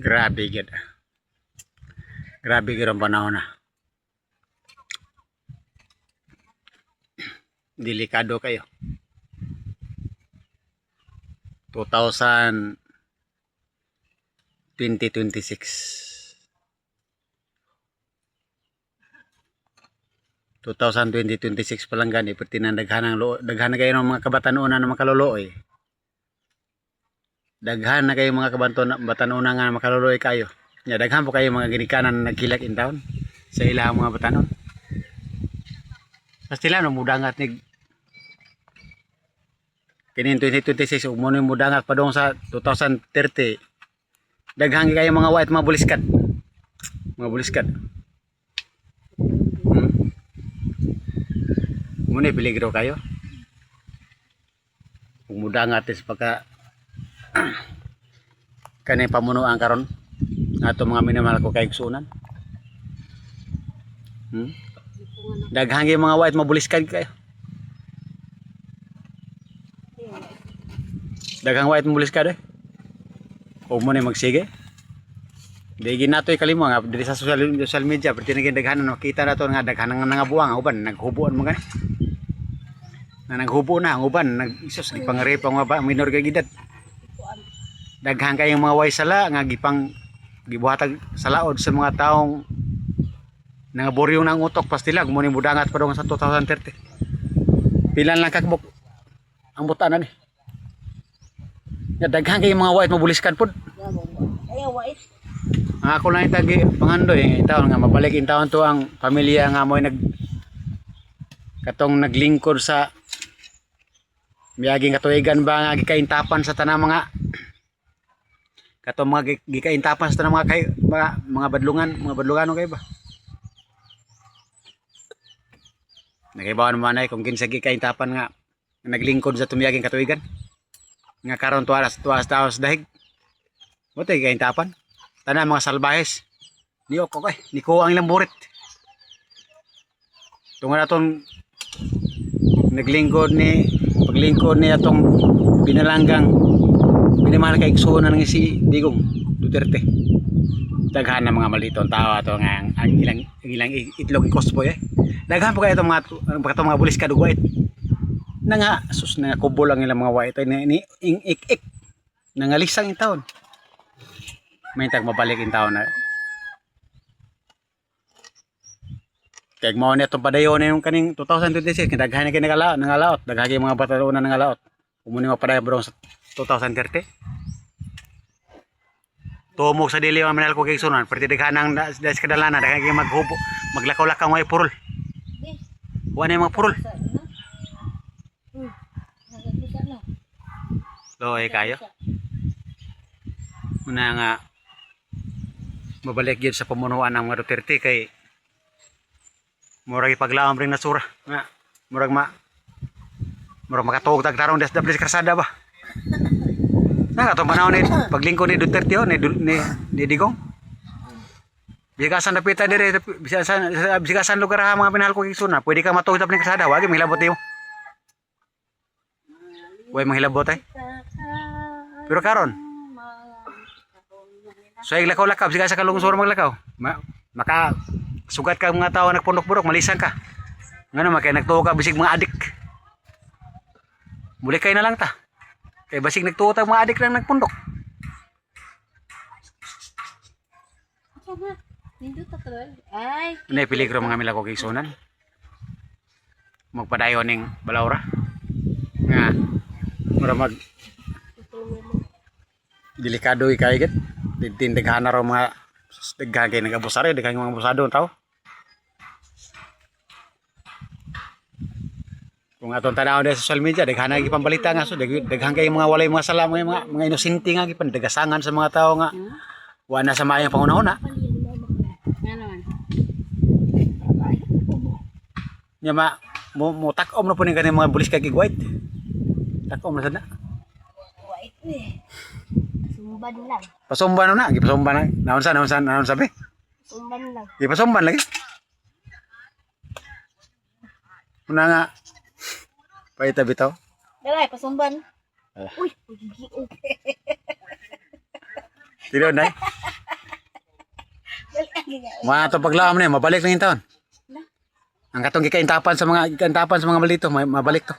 Grabe gid. Grabe gid ang panahon na. Delikado kayo. 2026 pa lang gani pati na daghan na kayo ng mga kabatanunan na makaluluoy. Daghan na kayo mga kabatanunan nga makaluluoy kayo. Nya daghan po kayo mga ginikanan na nagkilak in town sa ilang mga batanon. Pastila no mudangat ni kinin 2026 ug mo mudangat pa dong sa 2030. Daghan kayo mga white mga buliskat. Mga buliskat. Muna peligro kayo. Kung mudangat is pagka kanay pamunuan karon ato mga minamahal ko kay igsunan. Daghan kayo mga white mabuliskan kayo. Daghang white mabuliskan Huwag mo na magsige. Digi nato kalimo nga diri sa social media perti na daghan na makita nato nga daghan nga buwang uban naghubuan mo gani. Na naghubo na ang uban nag-isos gipangarepa nga minor kay gidad. Daghan kayong mga way sala nga gibuhatag sa laod sa mga taong nangaboryo ng utok pastilag mo ni mudangat pa dong sa 2030. Pilan lang kakbok ang butana ni. Daghan kayong mga white mabuliskan pod. Ayaw white. Ako lang itagi pangandoy taon nga mabalik in taon to ang pamilya nga mo katong naglingkod sa miyaging katuigan ba nga gikaintapan sa tanang mga katong mga gikaintapan sa tanang mga badlungan kay ba nakibawan naman ay kung kinsa gikaintapan nga naglingkod sa tumiyaging katuigan nga karon tuwas taos dahig mo tay gikaintapan tanan mga salbahes ni ko ang ilang burit tungod aton paglingkod ni atong binalanggang binamahal kay igsunan ng si Digong Duterte. Daghan na mga maliton tao ato nga ang ilang itlog ikospoy daghan po kayo itong mga bulis kadugwait na nga sus na kubol ang ilang mga white ni ik nangalisang in taon may tag mabalik in taon na kaya mo na itong padayon na yung kaning 2026 daghan na kayo nangalaot daghan kayo mga batalunan nangalaot umuni mapadayon bro sa 2030 tumog sa dili manal ko kay sunan perti daghan nang das kadalana daghan kayo maghubo maglakaw-lakaw may purol wala mga purol loy kayo muna nga mabalik yun sa pamunuan ng mga Duterte kay murag ipaglaom ring nasura nga murag makatuog tagtarong des dablis karsada ba na ato panahon ni paglingkod ni Duterte ni Digong bisigasan na pita dire bisigasan lugar ha mga pinahal ko kisuna pwede ka matuog dablis karsada wagi mahilabot niyo way mahilabot pero karon so ay lakaw-lakaw bisigasan ka lungsur maglakaw maka sugat ka mga tao nagpundok-pundok malisan ka ngano makay nagtuo ka bisig mga adik muli kay na lang ta kay basig nagtuo ta mga adik lang nagpundok ay nay peligro mga mila ko kisunan magpadayon ning balawra nga mura mag delikado ikay gid daghan na raw mga daghan kay nagabusare daghan mga abusado tao kung atong tanaw sa social media daghan na gipambalita nga so daghan kay mga walay mga sala mga inosente nga gipandagasangan sa mga tao nga wa na sa maayong pangunahuna nya mo takom na po ning kanang mga bulis kay white takom na sad na white sumban lang pasumban na gipasumban na naon sabi sumban lang gipasumban lagi una nga paita bitaw dalay pasumban uy tiro nay Mga to paglaom na mabalik lang yung taon. Ang katong gikaintapan sa mga balito, mabalik to.